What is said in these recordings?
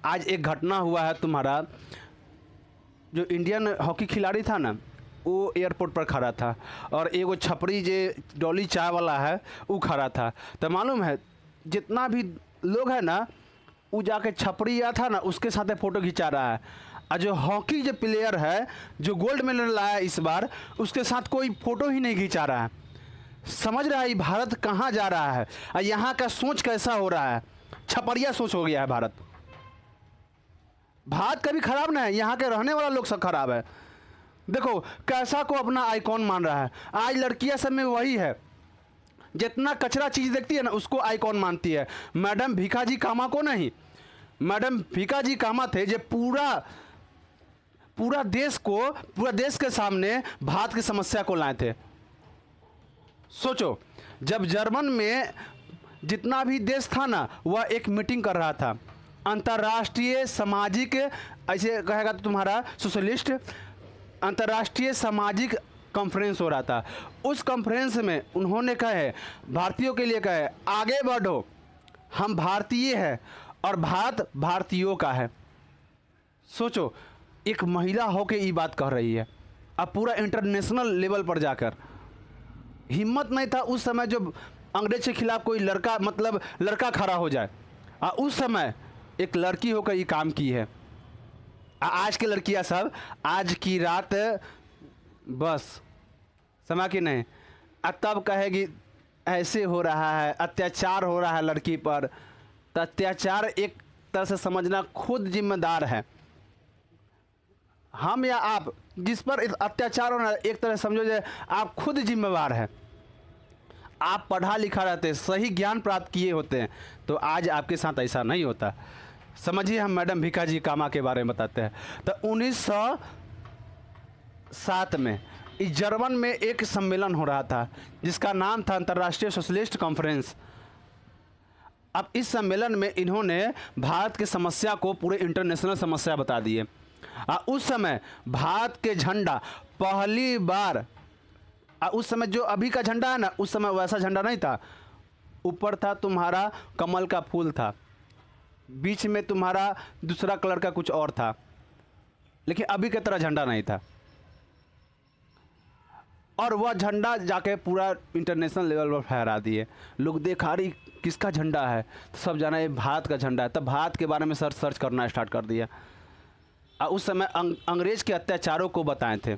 आज एक घटना हुआ है तुम्हारा, जो इंडियन हॉकी खिलाड़ी था ना, वो एयरपोर्ट पर खड़ा था और एगो छपरी जे डॉली चाय वाला है वो खड़ा था। तो मालूम है जितना भी लोग है ना, वो जाके छपरी या था ना उसके साथ फ़ोटो खिंचा रहा है। और जो हॉकी जो प्लेयर है जो गोल्ड मेडल लाया इस बार, उसके साथ कोई फ़ोटो ही नहीं खिंचा रहा है। समझ रहा है ये भारत कहाँ जा रहा है और यहाँ का सोच कैसा हो रहा है। छपरिया सोच हो गया है भारत। भारत कभी खराब नहीं है, यहाँ के रहने वाला लोग सब खराब है। देखो कैसा को अपना आइकॉन मान रहा है। आज लड़कियां सब में वही है, जितना कचरा चीज देखती है ना उसको आइकॉन मानती है। मैडम भीखाजी कामा को नहीं, मैडम भीखाजी कामा थे जो पूरा देश के सामने भारत की समस्या को लाए थे। सोचो जब जर्मन में जितना भी देश था ना, वह एक मीटिंग कर रहा था, अंतर्राष्ट्रीय सामाजिक, ऐसे कहेगा तो तुम्हारा सोशलिस्ट, अंतर्राष्ट्रीय सामाजिक कॉन्फ्रेंस हो रहा था। उस कॉन्फ्रेंस में उन्होंने कहे, भारतीयों के लिए कहे, आगे बढ़ो, हम भारतीय हैं और भारत भारतीयों का है। सोचो एक महिला होके ये बात कह रही है। अब पूरा इंटरनेशनल लेवल पर जाकर हिम्मत नहीं था उस समय जो अंग्रेज के खिलाफ कोई लड़का, मतलब लड़का खड़ा हो जाए। उस समय एक लड़की होकर ये काम की है। आज की लड़कियां सब आज की रात बस समय की नहीं, तब कहेगी ऐसे हो रहा है, अत्याचार हो रहा है लड़की पर। तो अत्याचार एक तरह से समझना खुद जिम्मेदार है। हम या आप जिस पर अत्याचार हो रहा है, एक तरह समझो जाए आप खुद जिम्मेवार है। आप पढ़ा लिखा रहते, सही ज्ञान प्राप्त किए होते हैं तो आज आपके साथ ऐसा नहीं होता। समझिए हम मैडम भीखाजी कामा के बारे में बताते हैं। तो 1907 में इस जर्मन में एक सम्मेलन हो रहा था जिसका नाम था अंतर्राष्ट्रीय सोशलिस्ट कॉन्फ्रेंस। अब इस सम्मेलन में इन्होंने भारत की समस्या को पूरे इंटरनेशनल समस्या बता दिए। उस समय भारत के झंडा पहली बार, उस समय जो अभी का झंडा है ना, उस समय वैसा झंडा नहीं था। ऊपर था तुम्हारा कमल का फूल था, बीच में तुम्हारा दूसरा कलर का कुछ और था, लेकिन अभी की तरह झंडा नहीं था। और वह झंडा जाके पूरा इंटरनेशनल लेवल पर फहरा दिए। लोग देखा रही किसका झंडा है, तो सब जाना ये भारत का झंडा है। तब भारत के बारे में सर्च करना स्टार्ट कर दिया। उस समय अंग्रेज के अत्याचारों को बताए थे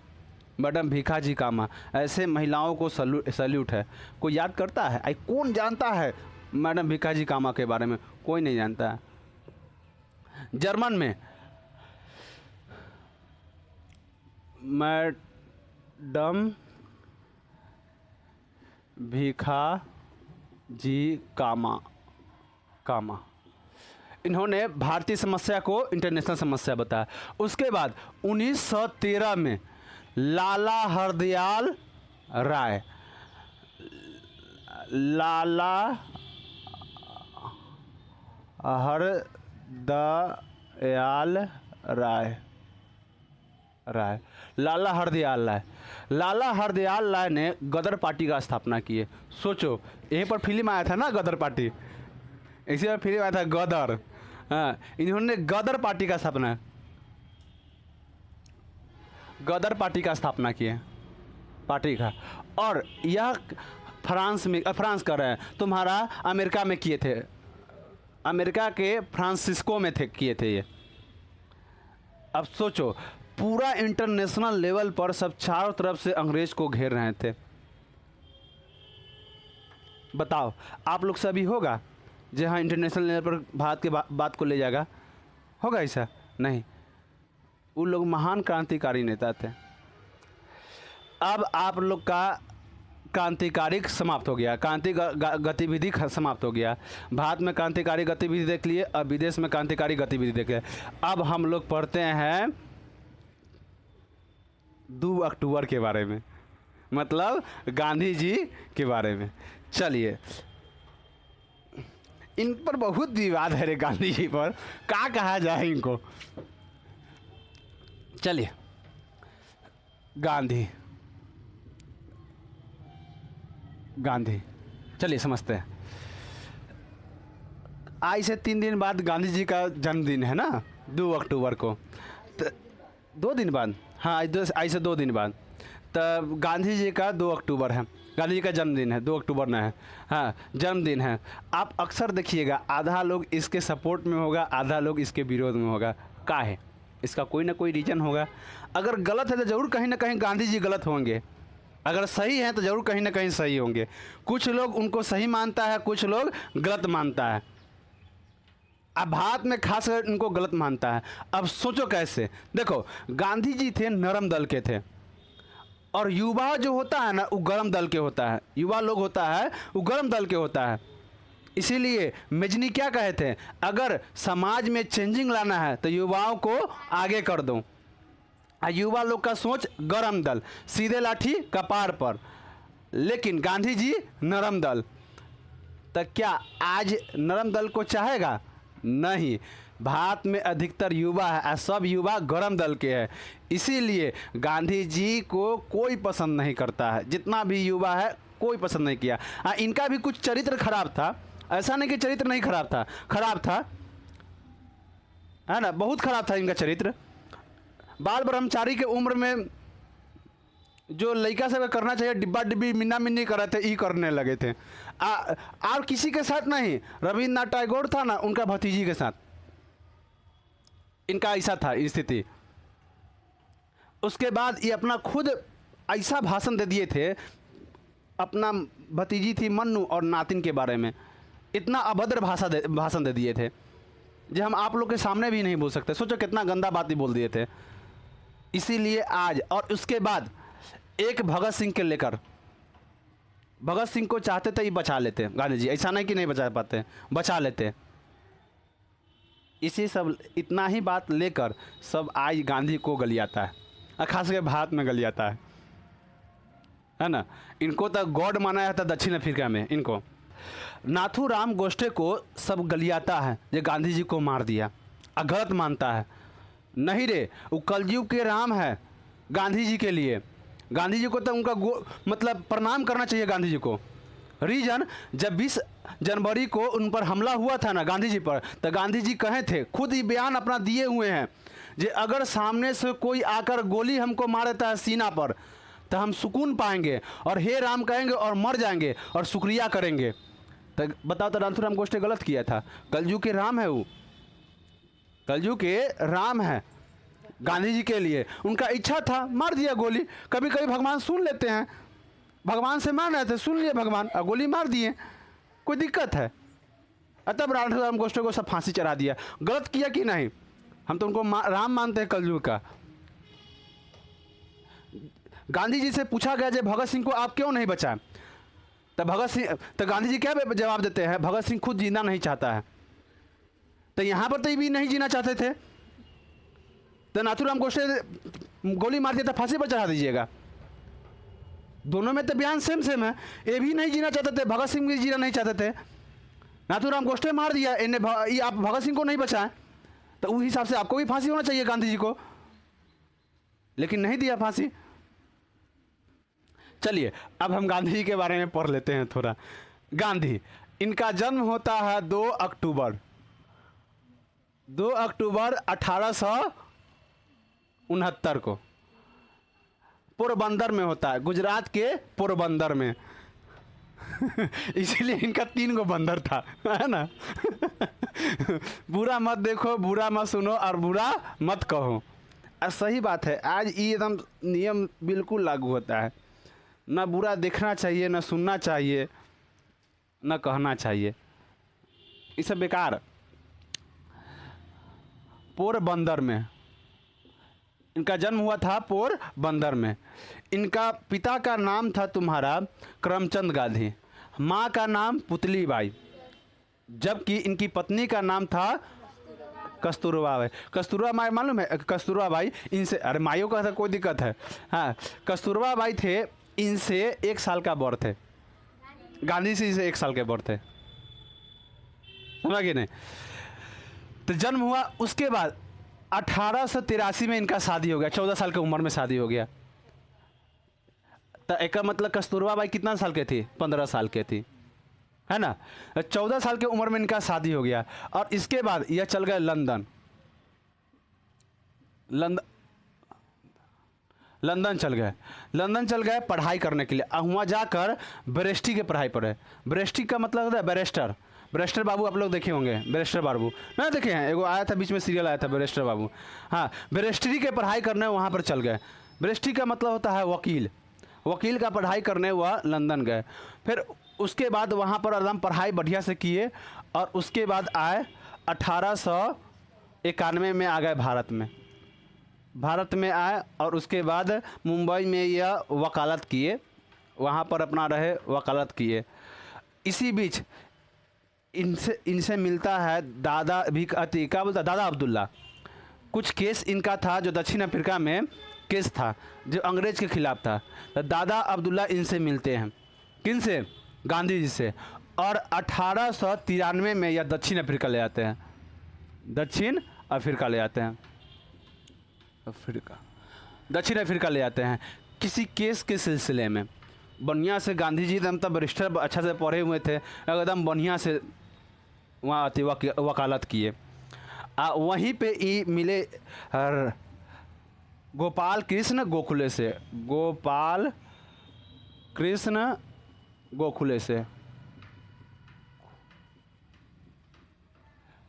मैडम भीखाजी कामा। ऐसे महिलाओं को सल्यूट है। कोई याद करता है? कौन जानता है मैडम भीखाजी कामा के बारे में? कोई नहीं जानता है। जर्मन में मैडम भीखाजी कामा इन्होंने भारतीय समस्या को इंटरनेशनल समस्या बताया। उसके बाद 1913 में लाला हरदयाल राय लाला हरदयाल राय ने गदर पार्टी का स्थापना की है। सोचो यहीं पर फिल्म आया था ना गदर पार्टी, इसी में फिल्म आया था गदर। हाँ, इन्होंने गदर पार्टी का स्थापना की है पार्टी का। और यह फ्रांस कर रहे हैं, तुम्हारा अमेरिका में किए थे, अमेरिका के फ्रांसिस्को में किए थे ये। अब सोचो पूरा इंटरनेशनल लेवल पर सब चारों तरफ से अंग्रेज को घेर रहे थे। बताओ आप लोग से अभी होगा जहाँ इंटरनेशनल लेवल पर भारत के बात को ले जाएगा? होगा ऐसा? नहीं। वो लोग महान क्रांतिकारी नेता थे। अब आप लोग का क्रांतिकारी समाप्त हो गया, क्रांति गतिविधि समाप्त हो गया। भारत में क्रांतिकारी गतिविधि देख लिए, अब विदेश में क्रांतिकारी गतिविधि देख लिए। अब हम लोग पढ़ते हैं 2 अक्टूबर के बारे में, मतलब गांधी जी के बारे में। चलिए इन पर बहुत विवाद है रे गांधी जी पर, क्या कहा जाए इनको। चलिए गांधी चलिए समझते हैं। आज से 3 दिन बाद गांधी जी का जन्मदिन है ना, 2 अक्टूबर को। तो 2 दिन बाद, हाँ आज से 2 दिन बाद, तब गांधी जी का 2 अक्टूबर है, गांधी जी का जन्मदिन है, 2 अक्टूबर ना है, हाँ जन्मदिन है। आप अक्सर देखिएगा आधा लोग इसके सपोर्ट में होगा, आधा लोग इसके विरोध में होगा। का है इसका कोई ना कोई रीज़न होगा। अगर गलत है तो ज़रूर कहीं ना कहीं गांधी जी गलत होंगे, अगर सही है तो ज़रूर कहीं ना कहीं सही होंगे। कुछ लोग उनको सही मानता है, कुछ लोग गलत मानता है। अब भारत में खासकर इनको गलत मानता है। अब सोचो कैसे, देखो गांधी जी थे नरम दल के थे, और युवा जो होता है ना वो गर्म दल के होता है, युवा लोग होता है वो गर्म दल के होता है। इसीलिए मेजनी क्या कहे थे, अगर समाज में चेंजिंग लाना है तो युवाओं को आगे कर दो। युवा लोग का सोच गर्म दल, सीधे लाठी कपार पर, लेकिन गांधी जी नरम दल। तो क्या आज नरम दल को चाहेगा? नहीं, भारत में अधिकतर युवा है, सब युवा गरम दल के हैं। इसीलिए गांधी जी को कोई पसंद नहीं करता है, जितना भी युवा है कोई पसंद नहीं किया। हाँ, इनका भी कुछ चरित्र खराब था, ऐसा नहीं कि चरित्र नहीं खराब था, खराब था, है ना, बहुत खराब था इनका चरित्र। बाल ब्रह्मचारी के उम्र में जो लड़का से करना चाहिए डिब्बा डिब्बी मिन्ना मिन्नी कर रहे थे, ई करने लगे थे। और किसी के साथ नहीं, रविन्द्रनाथ टैगोर था ना, उनका भतीजी के साथ इनका ऐसा था स्थिति। उसके बाद ये अपना खुद ऐसा भाषण दे दिए थे, अपना भतीजी थी मन्नू और नातिन के बारे में, इतना अभद्र भाषण दे दिए थे जो हम आप लोग के सामने भी नहीं बोल सकते। सोचो कितना गंदा बात ही बोल दिए थे। इसीलिए आज, और उसके बाद एक भगत सिंह के लेकर, भगत सिंह को चाहते थे ये बचा लेते गांधी जी, ऐसा नहीं कि नहीं बचा पाते, बचा लेते। इसी सब इतना ही बात लेकर सब आज गांधी को गलियाता है, और खास करके भारत में गलियाता है ना। इनको तो गॉड माना जाता दक्षिण अफ्रीका में। इनको नाथूराम गोडसे को सब गलियाता है, जो गांधी जी को मार दिया, और गलत मानता है। नहीं रे, वो कलयुग के राम है गांधी जी के लिए। गांधी जी को तो उनका मतलब प्रणाम करना चाहिए गांधी जी को। रीजन, जब 20 जनवरी को उन पर हमला हुआ था ना गांधी जी पर, तो गांधी जी कहे थे, खुद ही बयान अपना दिए हुए हैं, जे अगर सामने से कोई आकर गोली हमको मार देता है सीना पर तो हम सुकून पाएंगे और हे राम कहेंगे और मर जाएंगे और शुक्रिया करेंगे। तो बताओ, तो नाथूराम गोडसे गलत किया था? कलयुग के राम है वो, कलयुग के राम है गांधी जी के लिए। उनका इच्छा था, मार दिया गोली। कभी कभी भगवान सुन लेते हैं, भगवान से मान रहे थे, सुन लिए भगवान और गोली मार दिए, कोई दिक्कत है? तब नाथूराम गोडसे को सब फांसी चढ़ा दिया। गलत किया कि नहीं? हम तो उनको राम मानते हैं कलयुग का। गांधी जी से पूछा गया जब भगत सिंह को आप क्यों नहीं बचाए, तो गांधी जी क्या जवाब देते हैं, भगत सिंह खुद जीना नहीं चाहता है। तो यहाँ पर तो ये भी नहीं जीना चाहते थे, तो नाथूराम गोडसे गोली मार दिया था, फांसी पर चढ़ा दीजिएगा। दोनों में तो बयान सेम सेम है। ये भी नहीं जीना चाहते थे, भगत सिंह भी जीना नहीं चाहते थे। नाथूराम गोडसे मार दिया, इन्हें आप भगत सिंह को नहीं बचाएं, तो उस हिसाब से आपको भी फांसी होना चाहिए गांधी जी को, लेकिन नहीं दिया फांसी। चलिए अब हम गांधी जी के बारे में पढ़ लेते हैं थोड़ा। गांधी, इनका जन्म होता है 2 अक्टूबर 1869 को, पोरबंदर में होता है, गुजरात के पोरबंदर में। इसीलिए इनका 3 गो बंदर था, है ना। बुरा मत देखो, बुरा मत सुनो और बुरा मत कहो। सही बात है, आज ये एकदम नियम बिल्कुल लागू होता है। ना बुरा देखना चाहिए, ना सुनना चाहिए, ना कहना चाहिए, ये सब बेकार। पोरबंदर में इनका जन्म हुआ था, पोरबंदर में। इनका पिता का नाम था तुम्हारा करमचंद गांधी, माँ का नाम पुतली बाई, जबकि इनकी पत्नी का नाम था कस्तूरबा बाई। कस्तूरबा बाई मालूम है? कस्तूरबा बाई इनसे, अरे माइयों का था कोई दिक्कत है, हाँ। कस्तूरबा बाई थे, इनसे 1 साल का बड़ थे, गांधी जी से 1 साल के बड़ थे, समझा कि नहीं। तो जन्म हुआ, उसके बाद 1883 में इनका शादी हो गया, 14 साल की उम्र में शादी हो गया। तो एक मतलब कस्तूरबा बाई कितना साल के थी? 15 साल के थी। है ना। 14 साल की उम्र में इनका शादी हो गया और इसके बाद यह चल गए लंदन। लंदन चल गए, लंदन चल गए पढ़ाई करने के लिए। वहाँ जाकर बैरिस्ट्री की पढ़ाई पढ़े। बैरिस्ट्री का मतलब होता है बैरिस्टर। बैरिस्टर बाबू आप लोग देखे होंगे, बैरिस्टर बाबू ना देखे हैं, एगो आया था बीच में सीरियल आया था बैरिस्टर बाबू। हाँ, बैरिस्ट्री के पढ़ाई करने वहाँ पर चल गए। बैरिस्ट्री का मतलब होता है वकील। वकील का पढ़ाई करने वह लंदन गए। फिर उसके बाद वहाँ पर एकदम पढ़ाई बढ़िया से किए और उसके बाद आए 1891 में आ गए भारत में आए और उसके बाद मुंबई में यह वकालत किए, वहाँ पर अपना रहे वकालत किए। इसी बीच इनसे मिलता है दादा भी क्या बोलता दादा अब्दुल्ला। कुछ केस इनका था जो दक्षिण अफ्रीका में केस था जो अंग्रेज के खिलाफ था। तो दादा अब्दुल्ला इनसे मिलते हैं, किन से? गांधी जी से। और 1893 में यह दक्षिण अफ्रीका ले आते हैं, दक्षिण अफ्रीका ले आते हैं, दक्षिण अफ्रीका ले आते हैं किसी केस के सिलसिले में। बढ़िया से गांधी जी एकदम तब बैरिस्टर अच्छा से पढ़े हुए थे, एकदम बढ़िया से वहाँ आते वकालत किए। वहीं पे ही मिले गोपाल कृष्ण गोखले से, गोपाल कृष्ण गोखले से,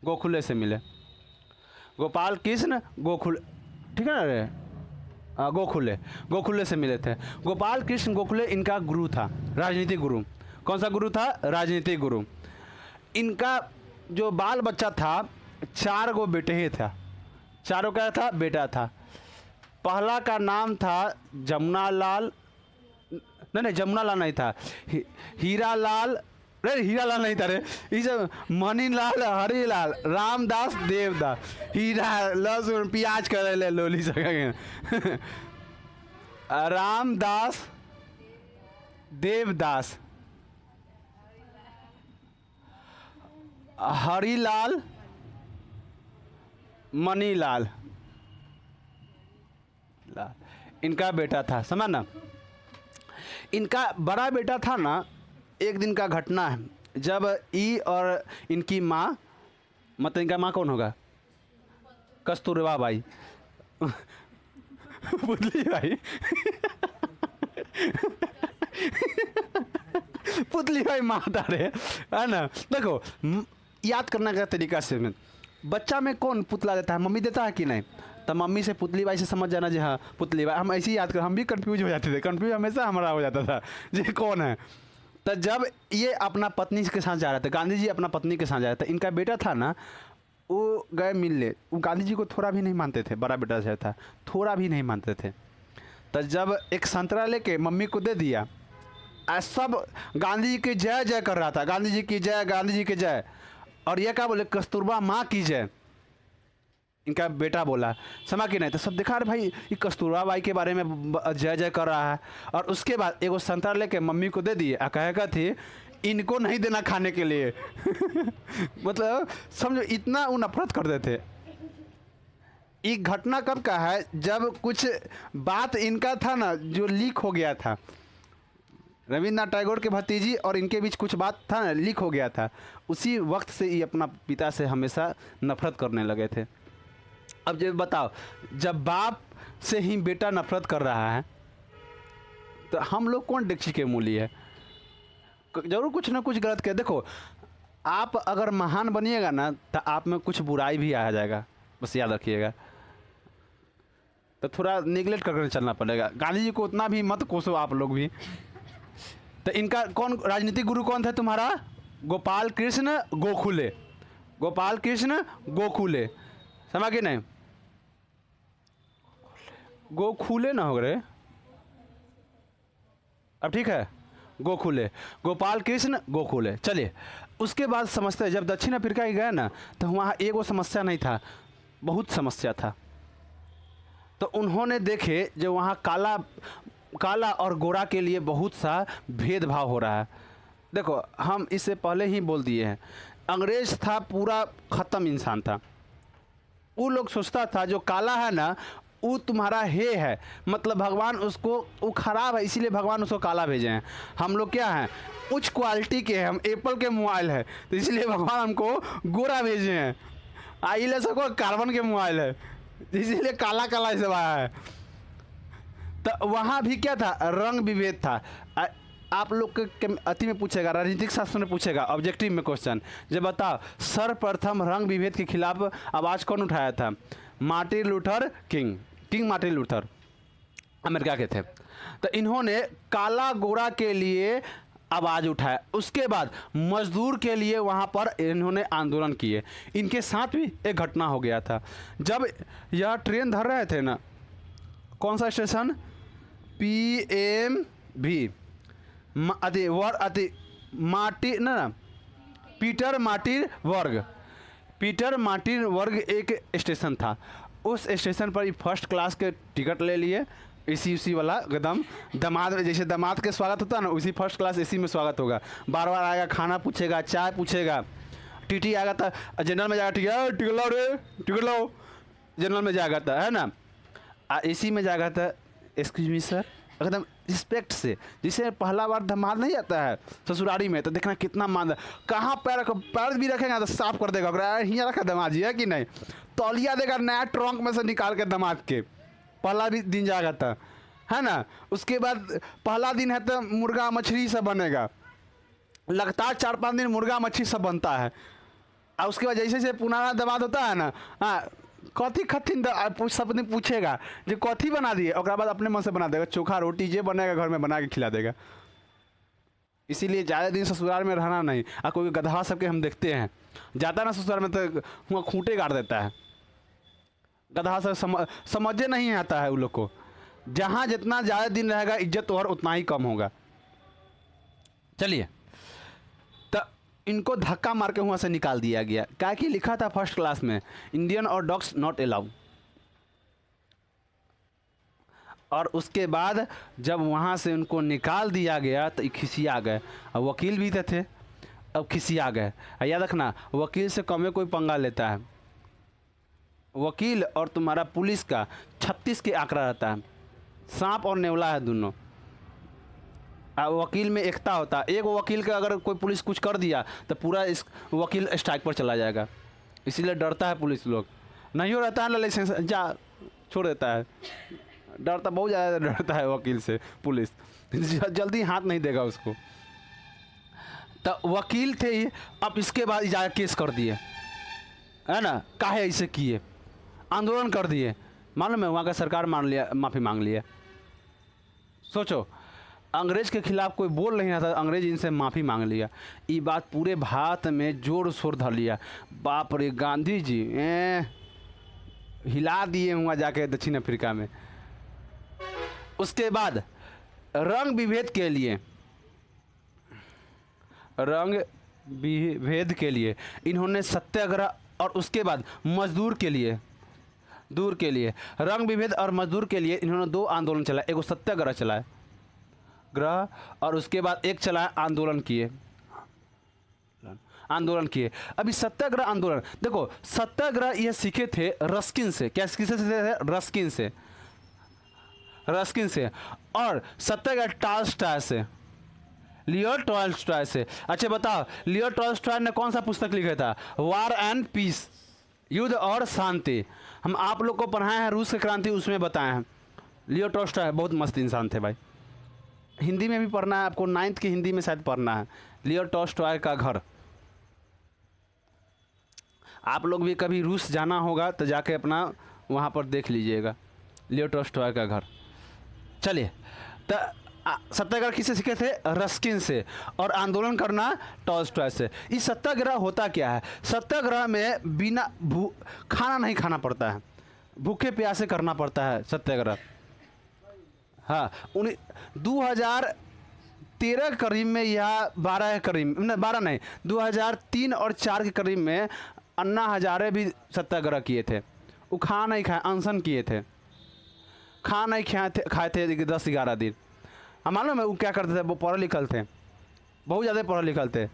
गोखले से मिले। गोपाल कृष्ण गोखले, ठीक है ना रे, गोखले से मिले थे। गोपाल कृष्ण गोखले इनका गुरु था, राजनीतिक गुरु। कौन सा गुरु था? राजनीतिक गुरु। इनका जो बाल बच्चा था 4 गो बेटे ही था, चारों का था बेटा था। पहला का नाम था जमुना लाल, नहीं जमुना लाल नहीं था, हीरा लाल, अरे हीरा लाल नहीं था रे, इसे मणिलाल, हरिलाल, रामदास, देवदास, हीरा लहसुन प्याज कर ले लोली सके रामदास, देवदास, हरिलाल, मणिलाल, इनका बेटा था। समझ ना, इनका बड़ा बेटा था ना। एक दिन का घटना है जब और इनकी माँ, मतलब इनका माँ कौन होगा? कस्तूरबा बाई पुतली बाई पुतली बाई माँ था रे, है ना। देखो याद करने का तरीका से बच्चा में कौन पुतला देता है? मम्मी देता है कि नहीं? तो मम्मी से पुतली बाई से समझ जाना जी हाँ पुतली बाई। हम ऐसे ही याद कर, हम भी कंफ्यूज हो जाते थे, कंफ्यूज हमेशा हमारा हो जाता था ये कौन है। तो जब ये अपना पत्नी के साथ जा रहा था, गांधी जी अपना पत्नी के साथ जा रहा था, इनका बेटा था ना, वो गए मिलने। वो गांधी जी को थोड़ा भी नहीं मानते थे, बड़ा बेटा जो था थोड़ा भी नहीं मानते थे। तो जब एक संतरा लेके मम्मी को दे दिया, सब गांधी जी की जय जय कर रहा था, गांधी जी की जय, गांधी जी की जय। और ये क्या बोले? कस्तूरबा माँ की जय। इनका बेटा बोला, समा कि नहीं? तो सब देखा रहे भाई ये कस्तूरबा बाई के बारे में जय जय कर रहा है। और उसके बाद एगो संतरा लेके मम्मी को दे दिए, कहेगा थी इनको नहीं देना खाने के लिए मतलब समझो इतना वो नफरत करते थे। ये घटना कब का है? जब कुछ बात इनका था ना जो लीक हो गया था, रविन्द्रनाथ टैगोर के भतीजी और इनके बीच कुछ बात था ना, लीक हो गया था। उसी वक्त से ये अपना पिता से हमेशा नफरत करने लगे थे। अब जब बताओ, जब बाप से ही बेटा नफरत कर रहा है तो हम लोग कौन डेक्ची के मूली है? जरूर कुछ ना कुछ गलत किया। देखो आप अगर महान बनिएगा ना तो आप में कुछ बुराई भी आ जाएगा, बस याद रखिएगा। तो थोड़ा निगलेक्ट करके चलना पड़ेगा। गांधी जी को उतना भी मत कोसो आप लोग भी। तो इनका कौन राजनीतिक गुरु कौन था तुम्हारा? गोपाल कृष्ण गोखले, गोपाल कृष्ण गोखले, समझ के नहीं? गोखले ना हो रहे, अब ठीक है, गोखले, गोपाल कृष्ण गोखले। चलिए उसके बाद समझते हैं, जब दक्षिण अफ्रीका गए ना तो वहाँ एगो समस्या नहीं था, बहुत समस्या था। तो उन्होंने देखे जो वहाँ काला और गोरा के लिए बहुत सा भेदभाव हो रहा है। देखो हम इससे पहले ही बोल दिए हैं, अंग्रेज था पूरा ख़त्म इंसान था। वो लोग सोचता था जो काला है ना वो तुम्हारा हे है, मतलब भगवान उसको, वो खराब है इसीलिए भगवान उसको काला भेजे हैं। हम लोग क्या हैं, उच्च क्वालिटी के हैं, हम एप्पल के मोबाइल है तो इसलिए भगवान हमको गोरा भेजे हैं। आई ले सको कार्बन के मोबाइल है इसीलिए काला काला सब आया है। तो वहाँ भी क्या था, रंग विभेद था। आप लोग के अति में पूछेगा, राजनीतिक शास्त्र में पूछेगा, ऑब्जेक्टिव में क्वेश्चन, जब बताओ सर्वप्रथम रंग विभेद के खिलाफ आवाज़ कौन उठाया था? Martin Luther king Martin Luther America के थे। तो इन्होंने काला गोरा के लिए आवाज़ उठाया। उसके बाद मजदूर के लिए वहाँ पर इन्होंने आंदोलन किए। इनके साथ भी एक घटना हो गया था। जब यह ट्रेन धर रहे थे ना, कौन सा स्टेशन, PMV पीटर मार्टिन वर्ग एक स्टेशन था। उस स्टेशन पर फर्स्ट क्लास के टिकट ले लिए, एसी वाला एकदम दामाद, जैसे दामाद के स्वागत होता है ना, उसी फर्स्ट क्लास एसी में स्वागत होगा। बार बार आएगा, खाना पूछेगा, चाय पूछेगा। टीटी आएगा तो जनरल में जाएगा, टिकट लो रे, टिकट लो, जनरल में जाएगा तो है ना। एसी में जाएगा तो एक्सक्यूज मी सर, एकदम रिस्पेक्ट से। जिसे पहला बार दामाद नहीं आता है ससुरारी में, तो देखना कितना मान, कहाँ पैर भी रखेगा तो साफ कर देगा, यहाँ रखा दामाद जी है कि नहीं, तौलिया देगा नया ट्रंक में से निकाल के दामाद के। पहला भी दिन जाएगा था, है ना। उसके बाद पहला दिन है तो मुर्गा मछली सब बनेगा, लगातार 4-5 दिन मुर्गा मछली सब बनता है। और उसके बाद जैसे जैसे पुराना दामाद होता है ना, हाँ कथी खथिन सब दिन पूछेगा जो कथी बना दिए, और बाद अपने मन से बना देगा, चोखा रोटी जे बनेगा घर में बना के खिला देगा। इसीलिए ज़्यादा दिन ससुराल में रहना नहीं। और कोई गधा सबके हम देखते हैं जाता ना ससुराल में तो वहाँ खूंटे गाड़ देता है। गधा सब समझे नहीं आता है उन लोग को। जहाँ जितना ज़्यादा दिन रहेगा इज्जत और उतना ही कम होगा। चलिए, तो इनको धक्का मार के वहाँ से निकाल दिया गया। क्या कि लिखा था फर्स्ट क्लास में, इंडियन और डॉग्स नॉट अलाउड। और उसके बाद जब वहाँ से उनको निकाल दिया गया तो खिसिया गए। अब वकील भी तो थे, अब खिसिया गए। याद रखना, वकील से कम में कोई पंगा लेता है। वकील और तुम्हारा पुलिस का 36 के आंकड़ा रहता है, सांप और नेवला है दोनों। वकील में एकता होता है। एक वकील का अगर कोई पुलिस कुछ कर दिया तो पूरा इस वकील स्ट्राइक पर चला जाएगा। इसीलिए डरता है पुलिस लोग। नहीं हो रहता है ना लाइसेंस, जा छोड़ देता है। डरता, बहुत ज़्यादा डरता है वकील से पुलिस, जल्दी हाथ नहीं देगा उसको। तो वकील थे ही। अब इसके बाद जाकर केस कर दिए, है ना, काहे ऐसे किए, आंदोलन कर दिए। मालूम है वहाँ का सरकार मान लिया, माफ़ी मांग लिया। सोचो, अंग्रेज के खिलाफ कोई बोल नहीं रहा था, अंग्रेज इनसे माफ़ी मांग लिया। ये बात पूरे भारत में जोर शोर धर लिया। बाप रे, गांधी जी हिला दिए हुआ जाके दक्षिण अफ्रीका में। उसके बाद रंग विभेद के लिए इन्होंने सत्याग्रह, और उसके बाद मजदूर के लिए रंग विभेद और मजदूर के लिए इन्होंने 2 आंदोलन चलाए। एगो सत्याग्रह चलाए ग्रह, और उसके बाद एक चलाए आंदोलन किए। अभी सत्याग्रह आंदोलन देखो, सत्याग्रह ये सीखे थे रस्किन से। क्या किससे सीखे थे? रस्किन से। और सत्याग्रह टॉल्स्टॉय से, लियो टॉल्स्टॉय से। अच्छा बताओ, लियो टॉल्स्टॉय ने कौन सा पुस्तक लिखा था? वॉर एंड पीस, युद्ध और शांति। हम आप लोग को पढ़ाए हैं रूस की क्रांति, उसमें बताए हैं। लियो टॉल्स्टॉय बहुत मस्त इंसान थे भाई। हिंदी में भी पढ़ना है आपको, 9th की हिंदी में शायद पढ़ना है, लियो टॉल्स्टॉय का घर। आप लोग भी कभी रूस जाना होगा तो जाके अपना वहाँ पर देख लीजिएगा, लियो टॉल्स्टॉय का घर। चलिए, तो सत्याग्रह किससे सीखे थे? रस्किन से। और आंदोलन करना टॉल्स्टॉय से। इस सत्याग्रह होता क्या है? सत्याग्रह में बिना खाना नहीं खाना पड़ता है, भूखे प्यासे करना पड़ता है सत्याग्रह। हाँ, 2013 के करीब में या 12 के करीब, 12 नहीं, 2003 और 4 के करीब में अन्ना हजारे भी सत्याग्रह किए थे। वो खा नहीं खाए, अनशन किए थे, खा नहीं खाए थे 10-11 दिन। हम मालूम है वो क्या करते थे? वो पढ़े लिखल थे, बहुत ज़्यादा पढ़े लिखल थे।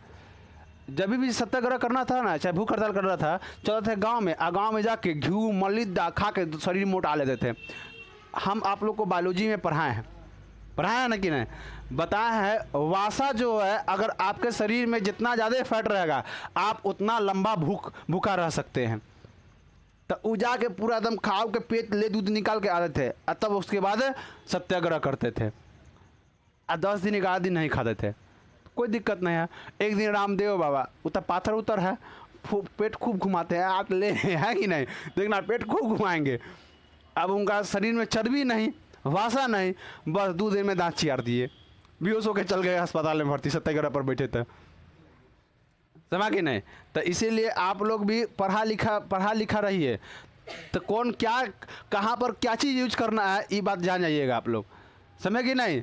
जब भी सत्याग्रह करना था ना, चाहे भूख हड़ताल करना था, चलते थे गांव में, गांव में जाके घी मलिदा खा के शरीर मोटा लेते थे। हम आप लोग को बायोलॉजी में पढ़ाया है ना कि नहीं, बताया है वासा जो है, अगर आपके शरीर में जितना ज़्यादा फैट रहेगा आप उतना लंबा भूखा रह सकते हैं। तो उ जाके पूरा एकदम खाओ के पेट ले दूध निकाल के आते थे, तब उसके बाद सत्याग्रह करते थे। 10 दिन 11 दिन नहीं खाते थे, कोई दिक्कत नहीं है। एक दिन रामदेव बाबा उतर पाथर उतर है, पेट खूब घुमाते हैं, आप ले है कि नहीं, देखना पेट खूब घुमाएंगे। अब उनका शरीर में चर्बी नहीं, वासा नहीं, बस 2 दिन में दांत चियार दिए, बेहोश होकर चल गए अस्पताल में भर्ती, सत्याग्रह पर बैठे थे। समझा कि नहीं। तो इसीलिए आप लोग भी पढ़ा लिखा रहिए। तो कौन क्या कहाँ पर क्या चीज़ यूज करना है ये बात जान जाइएगा आप लोग, समझे कि नहीं।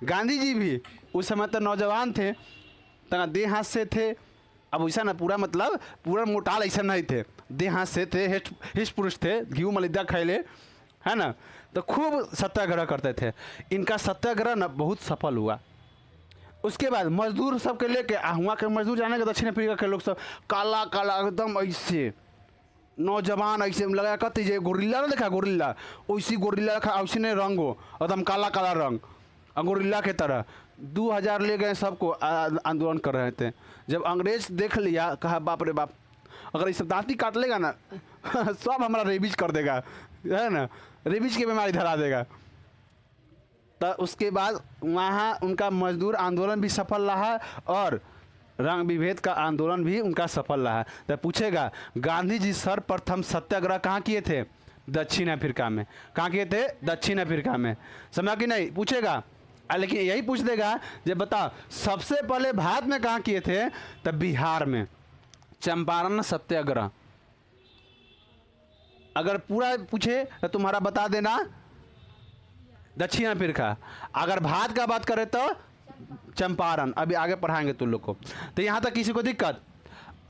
गांधी जी भी उस समय तो नौजवान थे, तो देह हाथ से थे। अब वैसा ना पूरा मतलब पूरा मोटाल ऐसा नहीं थे, देह हाथ से थे, हिस्ट पुरुष थे, घी मलिदा खैले, है ना। तो खूब सत्याग्रह करते थे। इनका सत्याग्रह ना बहुत सफल हुआ। उसके बाद मजदूर सबके लेके वहाँ के मजदूर जाने के दक्षिण अफ्रीका के लोग सब काला काला एकदम ऐसे नौजवान ऐसे लगा कहते जे गोरिल्ला ना देखा, गोरिल्ला वैसी गोरिल्ला रखा, वैसे नहीं रंग हो एकदम काला काला रंग गोरिल्ला के तरह। 2000 ले गए, सबको आंदोलन कर रहे थे। जब अंग्रेज देख लिया, कहा बाप रे बाप, अगर इस दांती काट लेगा ना सब हमारा रेबीज कर देगा, है ना, रेबीज की बीमारी धरा देगा। तो उसके बाद वहाँ उनका मजदूर आंदोलन भी सफल रहा और रंग विभेद का आंदोलन भी उनका सफल रहा। तो पूछेगा गांधी जी सर्वप्रथम सत्याग्रह कहाँ किए थे? दक्षिण अफ्रीका में। कहाँ किए थे? दक्षिण अफ्रीका में। समझा कि नहीं? पूछेगा, लेकिन यही पूछ देगा जब बता सबसे पहले भारत में कहाँ किए थे? तब बिहार में, चंपारण सत्याग्रह। अगर पूरा पूछे तो तुम्हारा बता देना दक्षिण अफ्रीका। अगर भारत का बात करें तो चंपारण। अभी आगे पढ़ाएंगे तुम लोग को। तो यहाँ तक किसी को दिक्कत?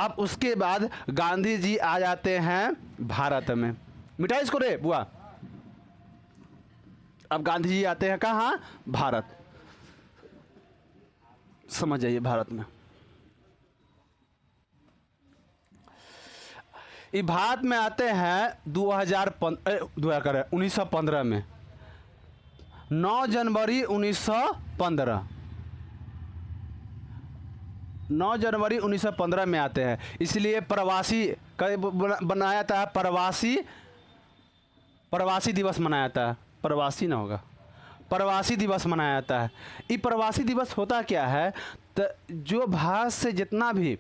अब उसके बाद गांधी जी आ जाते हैं भारत में। मिटा इसको रे बुआ। अब गांधी जी आते हैं कहाँ? भारत। समझ जाइए, भारत में। ये भारत में आते हैं 1915 में, 9 जनवरी 1915, 9 जनवरी 1915 में आते हैं। इसलिए प्रवासी बनाया था, प्रवासी दिवस मनाया था। प्रवासी ना होगा, प्रवासी दिवस मनाया जाता है। ये प्रवासी दिवस होता क्या है? तो जो भारत से जितना भी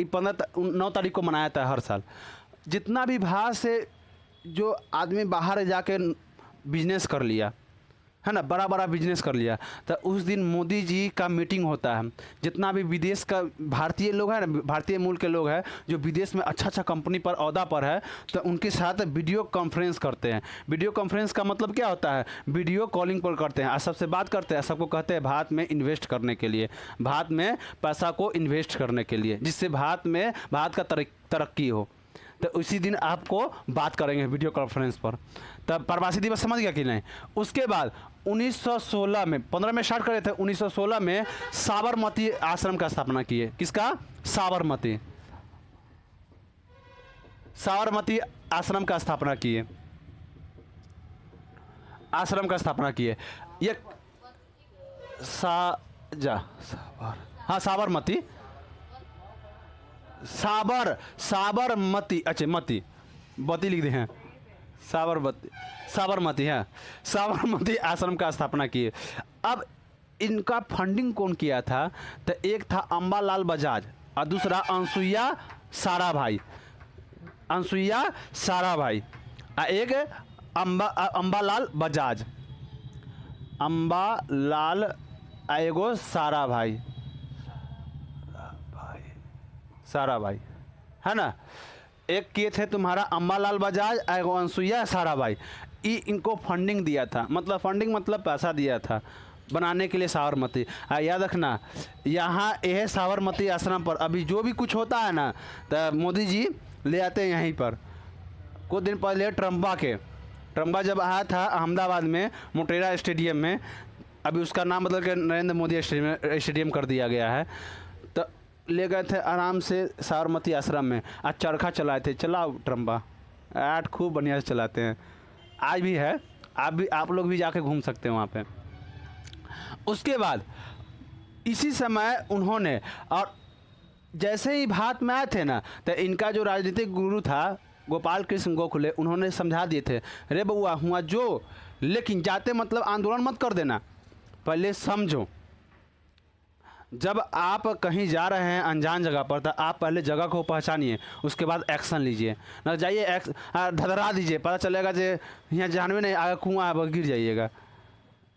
9 तारीख को मनाया जाता है हर साल, जितना भी भारत से जो आदमी बाहर जाके बिजनेस कर लिया है ना, बड़ा बड़ा बिजनेस कर लिया, तो उस दिन मोदी जी का मीटिंग होता है। जितना भी विदेश का भारतीय लोग हैं ना, भारतीय मूल के लोग हैं जो विदेश में अच्छा कंपनी पर ओहदा पर है, तो उनके साथ वीडियो कॉन्फ्रेंस करते हैं। वीडियो कॉन्फ्रेंस का मतलब क्या होता है? वीडियो कॉलिंग पर करते हैं और सबसे बात करते हैं, सबको कहते हैं भारत में इन्वेस्ट करने के लिए, भारत में पैसा को इन्वेस्ट करने के लिए, जिससे भारत का तरक्की हो। तो उसी दिन आपको बात करेंगे वीडियो कॉन्फ्रेंस पर। तब प्रवासी दिवस समझ गया कि नहीं? उसके बाद 1916 में, 15 में स्टार्ट करे थे, 1916 में साबरमती आश्रम का स्थापना किए। किसका? साबरमती आश्रम का स्थापना किए। आश्रम का स्थापना किए। ये साबरमती, साबरमती, अच्छा मती बती लिख दे हैं, साबरमती है। साबरमती आश्रम का स्थापना किए। अब इनका फंडिंग कौन किया था? तो एक था अंबालाल बजाज और दूसरा अनसुईया साराभाई, एक अंबालाल बजाज, अंबालाल एगो साराभाई है ना। एक किए थे तुम्हारा अंबालाल बजाज, एगो अनसुईया साराभाई। इनको फंडिंग दिया था, मतलब फंडिंग मतलब पैसा दिया था बनाने के लिए साबरमती। याद रखना, यहाँ यह साबरमती आश्रम पर अभी जो भी कुछ होता है ना, तो मोदी जी ले आते हैं यहीं पर। कुछ दिन पहले ट्रम्पा जब आया था अहमदाबाद में मोटेरा स्टेडियम में, अभी उसका नाम बदल के नरेंद्र मोदी स्टेडियम कर दिया गया है। तो ले गए थे आराम से साबरमती आश्रम में, आज चरखा चलाए थे, चलाओ ट्रम्पा, ऐड खूब बढ़िया से चलाते हैं, आज भी है, आप लोग भी जाके घूम सकते हैं वहाँ पे। उसके बाद इसी समय उन्होंने, और जैसे ही भारत में आए थे ना, तो इनका जो राजनीतिक गुरु था गोपाल कृष्ण गोखले, उन्होंने समझा दिए थे, अरे बउआ हुआ जो, लेकिन जाते मतलब आंदोलन मत कर देना, पहले समझो। जब आप कहीं जा रहे हैं अनजान जगह पर, तो आप पहले जगह को पहचानिए, उसके बाद एक्शन लीजिए। न जाइए धधरा दीजिए, पता चलेगा कि यहाँ जानवे नहीं, आगे कुआं है, गिर जाइएगा।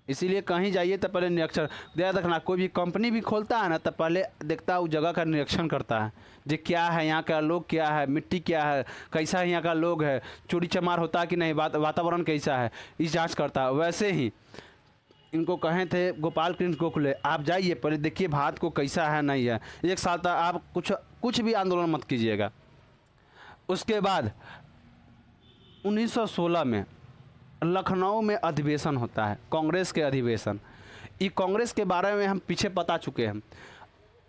इसीलिए कहीं जाइए तो पहले निरीक्षण ध्यान रखना। कोई भी कंपनी भी खोलता है ना, तो पहले देखता है उस जगह का निरीक्षण करता है, जो क्या है, यहाँ का लोग क्या है, मिट्टी क्या है, कैसा यहाँ का लोग है, चोरी चमार होता है कि नहीं, वातावरण कैसा है, इस जांच करता है। वैसे ही इनको कहे थे गोपाल कृष्ण गोखले, आप जाइए पहले देखिए भारत को कैसा है नहीं है, 1 साल तक आप कुछ भी आंदोलन मत कीजिएगा। उसके बाद 1916 में लखनऊ में अधिवेशन होता है, कांग्रेस के अधिवेशन। ये कांग्रेस के बारे में हम पीछे बता चुके हैं।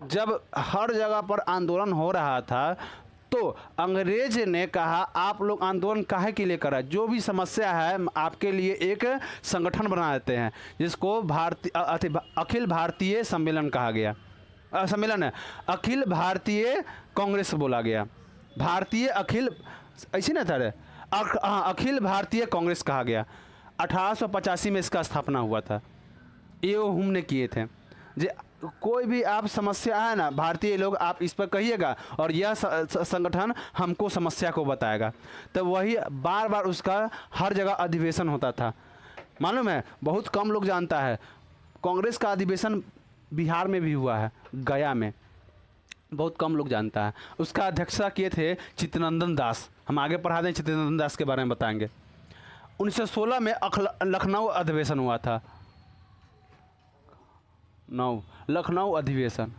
जब हर जगह पर आंदोलन हो रहा था, तो अंग्रेज ने कहा आप लोग आंदोलन काहे के लिए करा, जो भी समस्या है आपके लिए एक संगठन बना देते हैं, जिसको अखिल भारतीय सम्मेलन कहा गया। सम्मेलन है, अखिल भारतीय कांग्रेस बोला गया, भारतीय अखिल, ऐसी ना था, अखिल भारतीय कांग्रेस कहा गया। 1885 में इसका स्थापना हुआ था। ये वो हमने किए थे, जे कोई भी आप समस्या है ना, भारतीय लोग आप इस पर कहिएगा और यह संगठन हमको समस्या को बताएगा। तो वही बार बार उसका हर जगह अधिवेशन होता था। मालूम है, बहुत कम लोग जानता है, कांग्रेस का अधिवेशन बिहार में भी हुआ है, गया में, बहुत कम लोग जानता है। उसका अध्यक्षता किए थे चित्तरंजन दास, हम आगे पढ़ा दें, चित्तरंजन दास के बारे में बताएंगे। 1916 में लखनऊ अधिवेशन हुआ था, लखनऊ अधिवेशन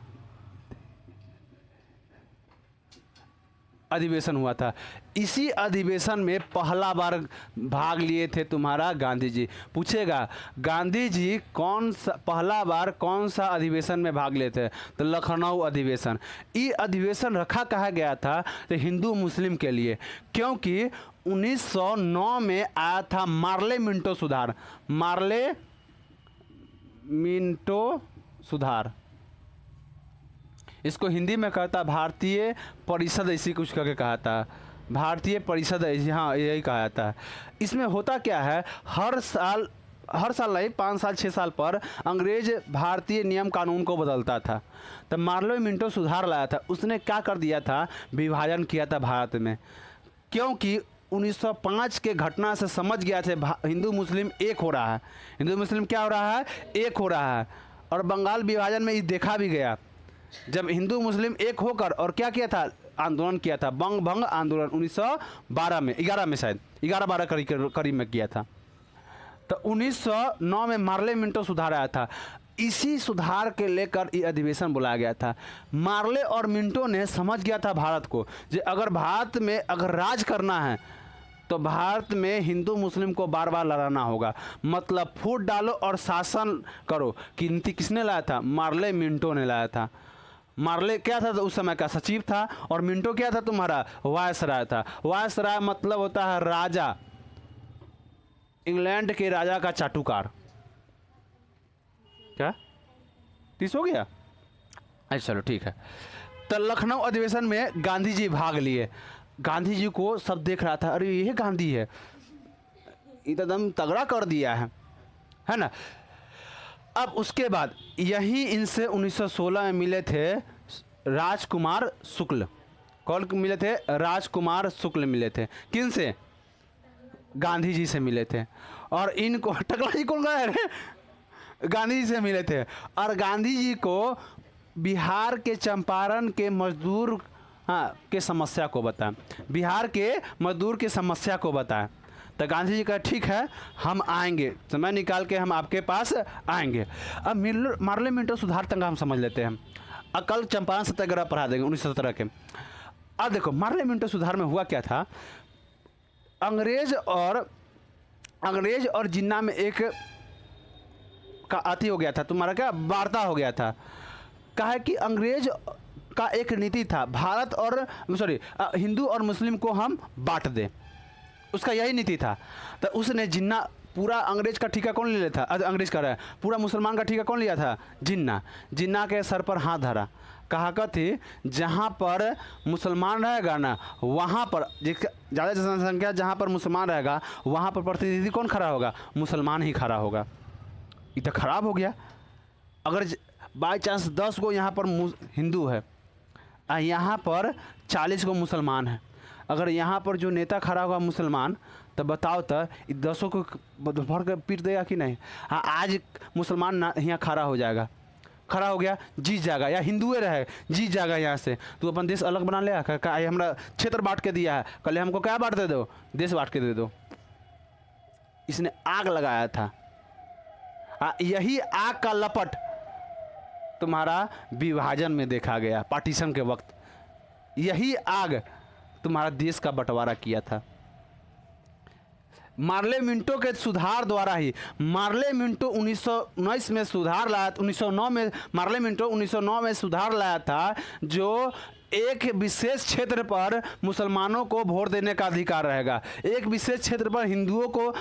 हुआ था। इसी अधिवेशन में पहला बार भाग लिए थे तुम्हारा गांधी जी। पूछेगा गांधी जी पहला बार कौन सा अधिवेशन में भाग लिए थे, तो लखनऊ अधिवेशन। ये अधिवेशन रखा कहा गया था तो हिंदू मुस्लिम के लिए, क्योंकि 1909 में आया था मार्ले मिंटो सुधार, मार्ले मिंटो सुधार, इसको हिंदी में कहता भारतीय परिषद, ऐसी कुछ करके कहा था, भारतीय परिषद, हाँ यही कहा था। इसमें होता क्या है, हर साल नहीं, 5 साल 6 साल पर अंग्रेज भारतीय नियम कानून को बदलता था। तब मार्ले मिंटो सुधार लाया था, उसने क्या कर दिया था, विभाजन किया था भारत में, क्योंकि 1905 के घटना से समझ गया था हिंदू मुस्लिम एक हो रहा है, हिंदू मुस्लिम क्या हो रहा है, एक हो रहा है। और बंगाल विभाजन में ये देखा भी गया, जब हिंदू मुस्लिम एक होकर और क्या किया था, आंदोलन किया था, बंग भंग आंदोलन 1912 में, 11 में शायद 11-12 करीब में किया था। तो 1909 में मार्ले मिंटो सुधार आया था, इसी सुधार के लेकर ये अधिवेशन बुलाया गया था। मार्ले और मिंटो ने समझ गया था भारत को, जो अगर भारत में अगर राज करना है तो भारत में हिंदू मुस्लिम को बार बार लड़ाना होगा, मतलब फूट डालो और शासन करो। कि नीति किसने लाया था, मार्ले मिंटो ने लाया था। मार्ले क्या था, तो उस समय का सचिव था, और मिंटो क्या था, तुम्हारा वायसराय था। वायसराय मतलब होता है राजा, इंग्लैंड के राजा का चाटुकार। क्या 30 हो गया, अच्छा चलो ठीक है। तो लखनऊ अधिवेशन में गांधी जी भाग लिए। गांधी जी को सब देख रहा था, अरे ये गांधी है, एकदम तगड़ा कर दिया है ना। अब उसके बाद यही इनसे 1916 में मिले थे राजकुमार शुक्ल। कौन मिले थे, राजकुमार शुक्ल मिले थे। किन से, गांधी जी से मिले थे। और इनको टकला जी कौन गए, गांधी जी से मिले थे। और गांधी जी को बिहार के चंपारण के मजदूर के समस्या को बताएं, बिहार के मजदूर की समस्या को बताएं। तो गांधी जी कहा ठीक है, हम आएंगे, समय निकाल के हम आपके पास आएंगे। अब मार्ले मिंटो सुधार तक हम समझ लेते हैं, कल चंपारण सत्याग्रह पढ़ा देंगे 1917 के। अब देखो मार्ले मिंटो सुधार में हुआ क्या था, अंग्रेज और जिन्ना में एक का अति हो गया था, तुम्हारा क्या वार्ता हो गया था। कहा कि अंग्रेज का एक नीति था, भारत और हिंदू और मुस्लिम को हम बांट दें, उसका यही नीति था। तो उसने जिन्ना पूरा अंग्रेज का ठेका कौन ले लिया था, अंग्रेज का रहा है, पूरा मुसलमान का ठेका कौन लिया था, जिन्ना। जिन्ना के सर पर हाथ धरा, कहा थी जहाँ पर मुसलमान रहेगा ना वहाँ पर ज़्यादा जनसंख्या जहाँ पर मुसलमान रहेगा वहाँ पर प्रतिनिधि कौन खड़ा होगा, मुसलमान ही खड़ा होगा। ये तो खराब हो गया। अगर बाई चांस 10 को यहाँ पर हिंदू है, यहाँ पर 40 को मुसलमान है, अगर यहाँ पर जो नेता खड़ा होगा मुसलमान, तो बताओ तो 10 को भर कर पीट देगा कि नहीं। हाँ, आज मुसलमान यहाँ खड़ा हो जाएगा, खड़ा हो गया, जीत जाएगा, या हिंदुए रहे जीत जाएगा यहाँ से। तू अपन देश अलग बना ले, हमारा क्षेत्र बांट के दिया है, कल हमको क्या बांट दे दो, देश बांट के दे दो। इसने आग लगाया था। यही आग का लपट तुम्हारा विभाजन में देखा गया, पार्टीशन के वक्त। यही आग तुम्हारा देश का बंटवारा किया था। मार्ले मिंटो के सुधार द्वारा ही, मार्ले मिंटो 1919 में सुधार लाया, 1909 में मार्ले मिंटो 1909 में सुधार लाया था, जो एक विशेष क्षेत्र पर मुसलमानों को वोट देने का अधिकार रहेगा, एक विशेष क्षेत्र पर हिंदुओं को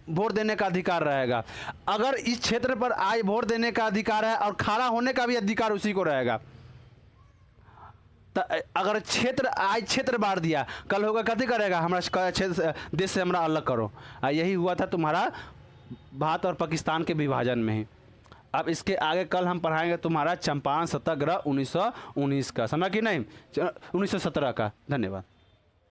वोट देने का अधिकार रहेगा। अगर इस क्षेत्र पर आज वोट देने का अधिकार है और खड़ा होने का भी अधिकार उसी को रहेगा। तो अगर क्षेत्र बांट दिया, कल होगा कथी करेगा, हमारा क्षेत्र देश से हमरा अलग करो। यही हुआ था तुम्हारा भारत और पाकिस्तान के विभाजन में ही। अब इसके आगे कल हम पढ़ाएंगे तुम्हारा चंपारण सत्याग्रह 1919 का, समझा कि नहीं, 1917 का। धन्यवाद।